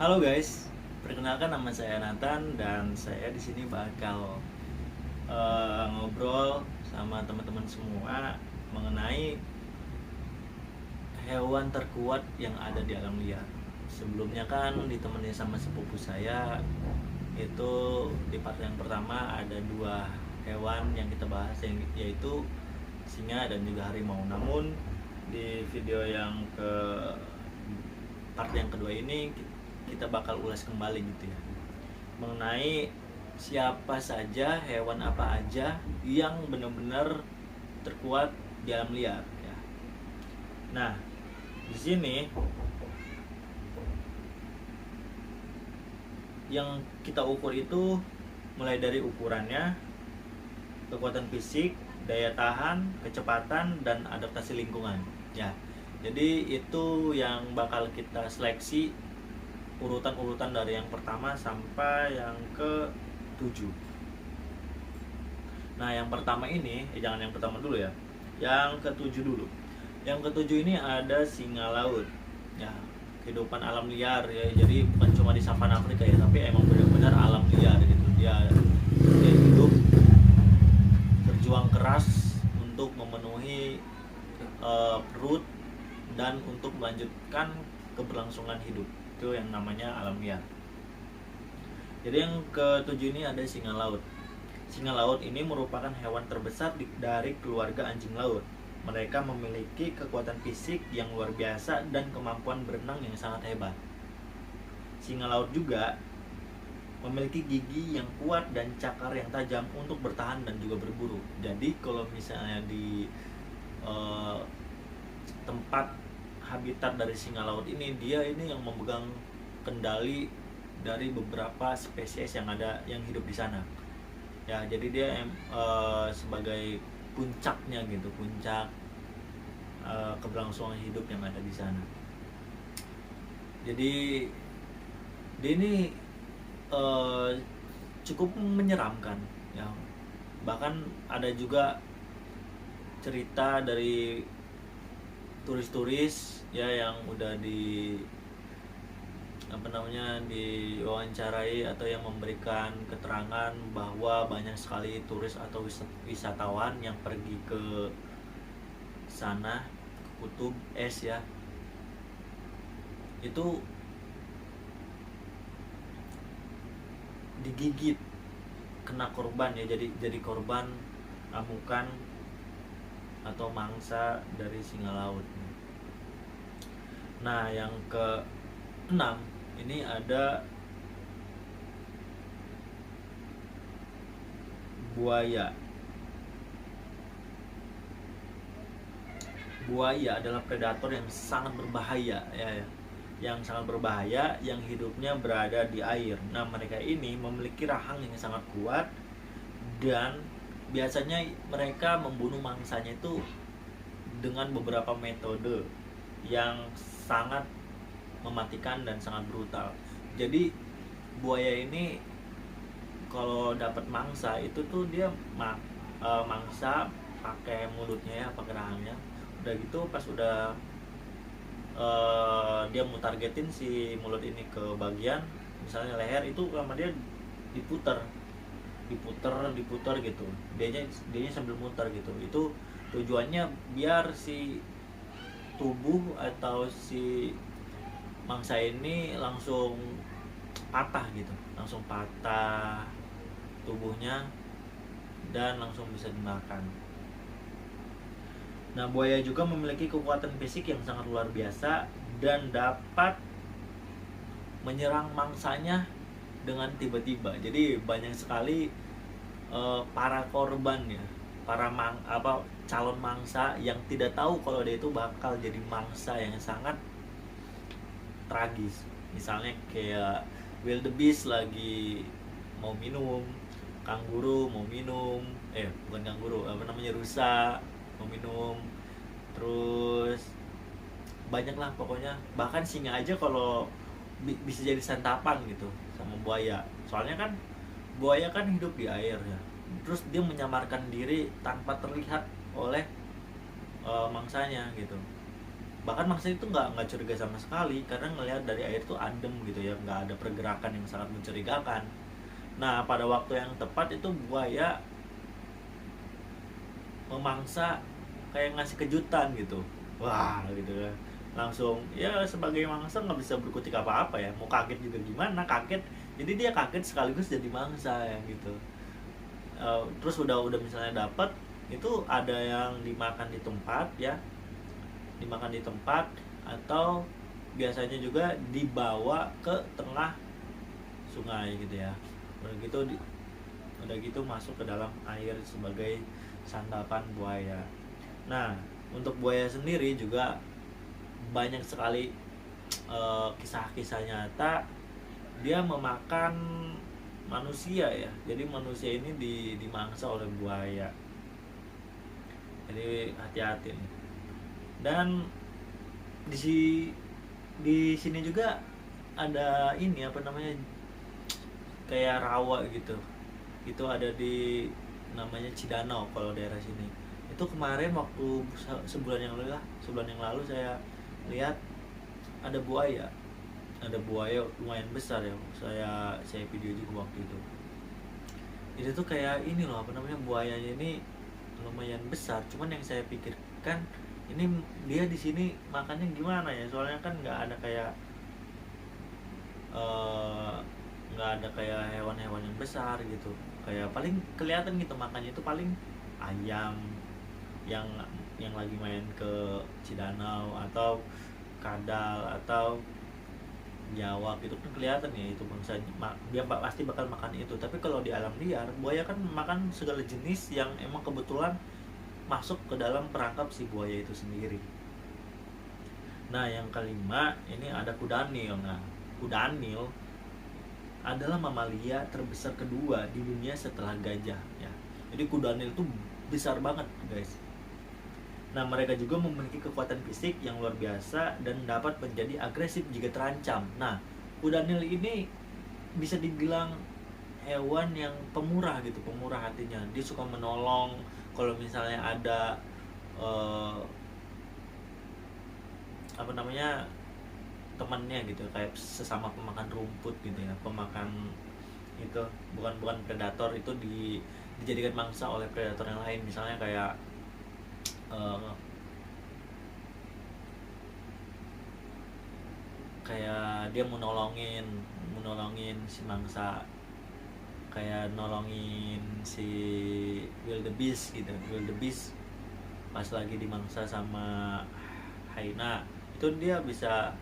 Halo guys, perkenalkan nama saya Nathan dan saya di sini bakal ngobrol sama teman-teman semua mengenai hewan terkuat yang ada di alam liar. Sebelumnya kan ditemani sama sepupu saya, itu di part yang pertama ada dua hewan yang kita bahas yaitu singa dan juga harimau. Namun di video yang ke part yang kedua ini kita bakal ulas kembali gitu ya, mengenai siapa saja, hewan apa aja yang benar-benar terkuat di alam liar ya. Nah, di sini yang kita ukur itu mulai dari ukurannya, kekuatan fisik, daya tahan, kecepatan, dan adaptasi lingkungan ya. Jadi itu yang bakal kita seleksi urutan-urutan dari yang pertama sampai yang ke-7. Nah, yang pertama ini, jangan yang pertama dulu ya. Yang ke-7 dulu. Yang ke-7 ini ada singa laut. Ya, kehidupan alam liar ya. Jadi bukan cuma di savana Afrika ya, tapi emang benar-benar alam liar gitu. Dia hidup berjuang keras untuk memenuhi perut dan untuk melanjutkan keberlangsungan hidup. Itu yang namanya alam liar. Jadi yang ke-7 ini ada singa laut. Singa laut ini merupakan hewan terbesar dari keluarga anjing laut. Mereka memiliki kekuatan fisik yang luar biasa dan kemampuan berenang yang sangat hebat. Singa laut juga memiliki gigi yang kuat dan cakar yang tajam untuk bertahan dan juga berburu. Jadi kalau misalnya di tempat habitat dari singa laut ini, dia ini yang memegang kendali dari beberapa spesies yang hidup di sana. Ya, jadi dia sebagai puncaknya gitu, puncak keberlangsungan hidup yang ada di sana. Jadi dia ini cukup menyeramkan ya. Bahkan ada juga cerita dari turis-turis ya yang udah diwawancarai atau yang memberikan keterangan bahwa banyak sekali turis atau wisatawan yang pergi ke sana, ke kutub es ya, itu digigit, kena korban ya, jadi korban amukan atau mangsa dari singa laut. Nah, yang ke-6 ini ada buaya. Buaya adalah predator yang sangat berbahaya ya. Yang sangat berbahaya, yang hidupnya berada di air. Nah, mereka ini memiliki rahang yang sangat kuat dan biasanya mereka membunuh mangsanya itu dengan beberapa metode yang sangat mematikan dan sangat brutal. Jadi buaya ini kalau dapat mangsa itu tuh dia mangsa pakai mulutnya ya, pakai rahangnya. Udah gitu pas udah dia mau targetin si mulut ini ke bagian misalnya leher, itu sama dia diputer gitu. Dianya sambil muter gitu. Itu tujuannya biar si tubuh atau si mangsa ini langsung patah gitu, langsung patah tubuhnya dan langsung bisa dimakan. Nah, buaya juga memiliki kekuatan fisik yang sangat luar biasa dan dapat menyerang mangsanya dengan tiba-tiba. Jadi banyak sekali para korban ya, calon mangsa yang tidak tahu kalau dia itu bakal jadi mangsa yang sangat tragis. Misalnya kayak wildebeest lagi mau minum, kanguru mau minum, bukan kanguru, rusa mau minum, terus banyak lah pokoknya. Bahkan singa aja kalau bisa jadi santapan gitu sama buaya. Soalnya kan buaya kan hidup di air ya, terus dia menyamarkan diri tanpa terlihat oleh mangsanya gitu. Bahkan mangsa itu nggak curiga sama sekali karena ngelihat dari air itu adem gitu ya, nggak ada pergerakan yang sangat mencurigakan. Nah pada waktu yang tepat itu buaya memangsa kayak ngasih kejutan gitu. Wah gitu kan, langsung ya sebagai mangsa nggak bisa berkutik apa-apa ya, mau kaget juga gimana, kaget jadi dia kaget sekaligus jadi mangsa ya gitu. Terus udah misalnya dapat itu, ada yang dimakan di tempat ya, dimakan di tempat, atau biasanya juga dibawa ke tengah sungai gitu ya. Udah gitu masuk ke dalam air sebagai santapan buaya. Nah untuk buaya sendiri juga banyak sekali kisah-kisah nyata dia memakan manusia ya. Jadi manusia ini dimangsa oleh buaya, jadi hati-hati nih. Dan di sini juga ada ini apa namanya, kayak rawa gitu. Itu ada di namanya Cidanau kalau daerah sini. Itu kemarin waktu sebulan yang lalu saya lihat ada buaya. Ada buaya lumayan besar ya. Saya video juga waktu itu. Itu tuh kayak ini loh, apa namanya, buayanya ini lumayan besar. Cuman yang saya pikirkan, ini dia di sini makannya gimana ya? Soalnya kan nggak ada kayak hewan-hewan yang besar gitu. Kayak paling kelihatan gitu makannya itu paling ayam yang lagi main ke Cidanau, atau kadal, atau biawak, itu kan kelihatan ya itu bangsa, dia pasti bakal makan itu. Tapi kalau di alam liar, buaya kan makan segala jenis yang emang kebetulan masuk ke dalam perangkap si buaya itu sendiri. Nah yang kelima ini ada kudanil. Nah kudanil adalah mamalia terbesar kedua di dunia setelah gajah ya. Jadi kudanil itu besar banget guys. Nah mereka juga memiliki kekuatan fisik yang luar biasa dan dapat menjadi agresif jika terancam. Nah kudanil ini bisa dibilang hewan yang pemurah gitu, pemurah hatinya. Dia suka menolong kalau misalnya ada apa namanya, temannya gitu, kayak sesama pemakan rumput gitu ya, pemakan itu, bukan predator, itu dijadikan mangsa oleh predator yang lain. Misalnya kayak kayak dia menolongin si mangsa, kayak nolongin si wildebeest gitu. Wildebeest pas lagi dimangsa sama hyena, itu dia bisa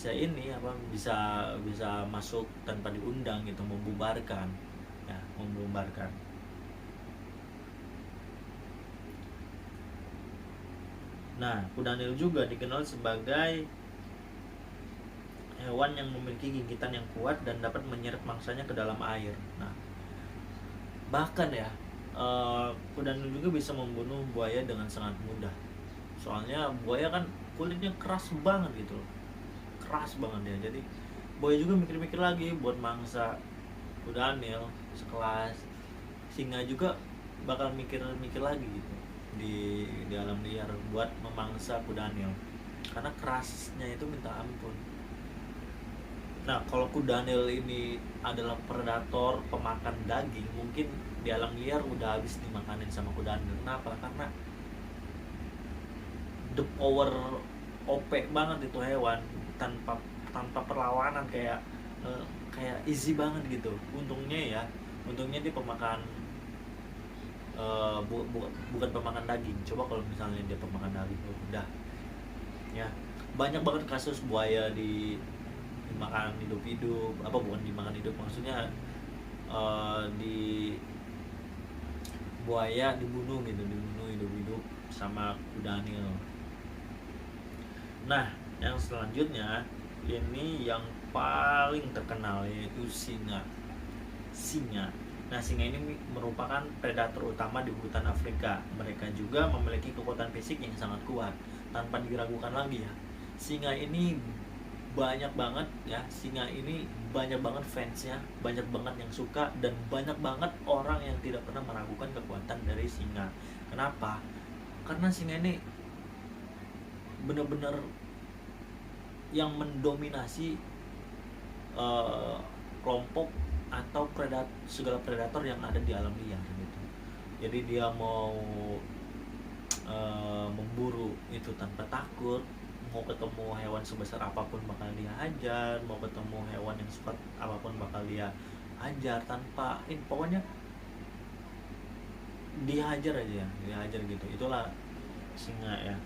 ini apa, bisa masuk tanpa diundang gitu, membubarkan ya, membubarkan. Nah kudanil juga dikenal sebagai hewan yang memiliki gigitan yang kuat dan dapat menyeret mangsanya ke dalam air. Nah bahkan ya, kudanil juga bisa membunuh buaya dengan sangat mudah. Soalnya buaya kan kulitnya keras banget gitu loh, keras banget ya. Jadi buaya juga mikir-mikir lagi buat mangsa kudanil. Sekelas singa juga bakal mikir-mikir lagi gitu di alam liar buat memangsa kudanil, karena kerasnya itu minta ampun. Nah kalau kudanil ini adalah predator pemakan daging, mungkin di alam liar udah habis dimakanin sama kudanil. Kenapa? Karena the power, OP banget itu hewan, tanpa perlawanan, kayak easy banget gitu. Untungnya dia pemakan, bukan pemakan daging. Coba kalau misalnya dia pemakan daging, udah ya banyak banget kasus buaya dimakan hidup-hidup, apa bukan dimakan hidup, maksudnya di buaya dibunuh hidup-hidup sama kudanil. Nah yang selanjutnya ini yang paling terkenal, yaitu singa. Nah singa ini merupakan predator utama di hutan Afrika. Mereka juga memiliki kekuatan fisik yang sangat kuat, tanpa diragukan lagi ya. Singa ini banyak banget ya, singa ini banyak banget fansnya, banyak banget yang suka, dan banyak banget orang yang tidak pernah meragukan kekuatan dari singa. Kenapa? Karena singa ini benar-benar yang mendominasi kelompok atau segala predator yang ada di alam liar gitu. Jadi dia mau memburu itu tanpa takut, mau ketemu hewan sebesar apapun bakal dia hajar, mau ketemu hewan yang cepat apapun bakal dia hajar tanpa pokoknya dihajar aja, dihajar gitu. Itulah singa ya.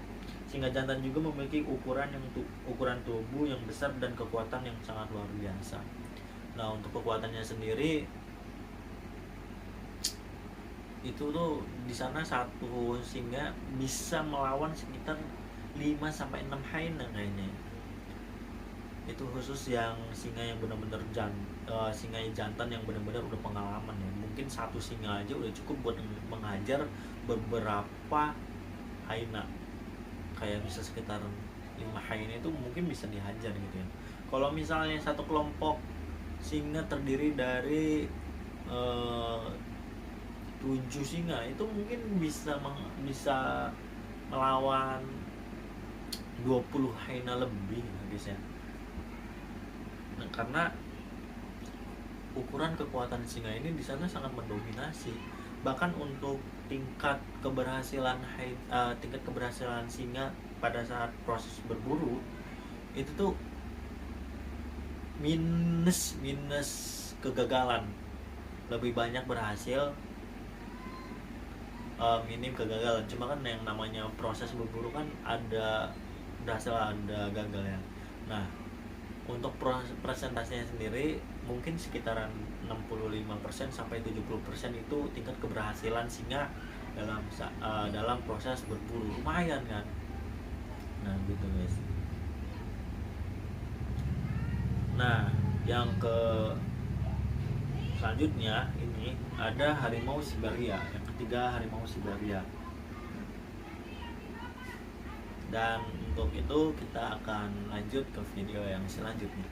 Singa jantan juga memiliki ukuran tubuh yang besar dan kekuatan yang sangat luar biasa. Nah, untuk kekuatannya sendiri itu tuh di sana satu singa bisa melawan sekitar 5-6 hyena kayaknya. Itu khusus yang singa yang benar-benar singa jantan yang benar-benar udah pengalaman ya. Mungkin satu singa aja udah cukup buat menghajar beberapa hyena. Kayak bisa sekitar 5 hyena itu mungkin bisa dihajar gitu ya. Kalau misalnya satu kelompok singa terdiri dari 7 singa, itu mungkin bisa melawan 20 hyena lebih guys ya. Nah, karena ukuran kekuatan singa ini di sana sangat mendominasi. Bahkan untuk tingkat keberhasilan singa pada saat proses berburu itu tuh minus kegagalan, lebih banyak berhasil, minim kegagalan. Cuma kan yang namanya proses berburu kan ada berhasil ada gagal ya. Nah, untuk presentasinya sendiri mungkin sekitaran 65% sampai 70% itu tingkat keberhasilan singa dalam proses berburu. Lumayan kan. Nah, gitu guys. Nah, yang selanjutnya ini ada harimau Siberia. Yang ketiga, harimau Siberia. Dan untuk itu kita akan lanjut ke video yang selanjutnya.